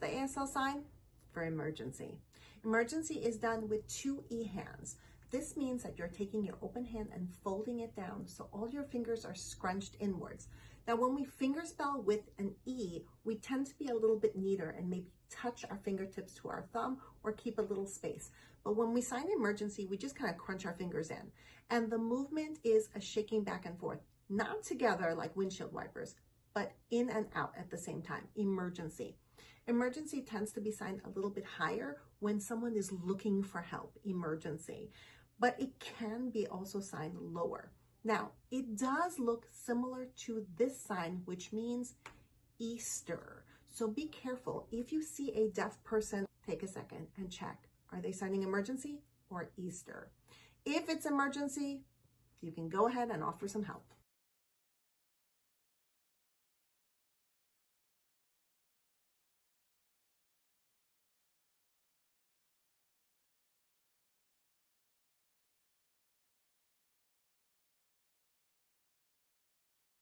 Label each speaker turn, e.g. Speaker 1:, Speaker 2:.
Speaker 1: the ASL sign? For emergency. Emergency is done with 2 E hands. This means that you're taking your open hand and folding it down so all your fingers are scrunched inwards. Now, when we fingerspell with an E, we tend to be a little bit neater and maybe touch our fingertips to our thumb or keep a little space. But when we sign emergency, we just kind of crunch our fingers in. And the movement is a shaking back and forth, not together like windshield wipers, but in and out at the same time. Emergency. Emergency tends to be signed a little bit higher when someone is looking for help. Emergency. But it can be also signed lower. Now, it does look similar to this sign, which means Easter. So be careful. If you see a deaf person, take a second and check. Are they signing emergency or Easter? If it's emergency, you can go ahead and offer some help.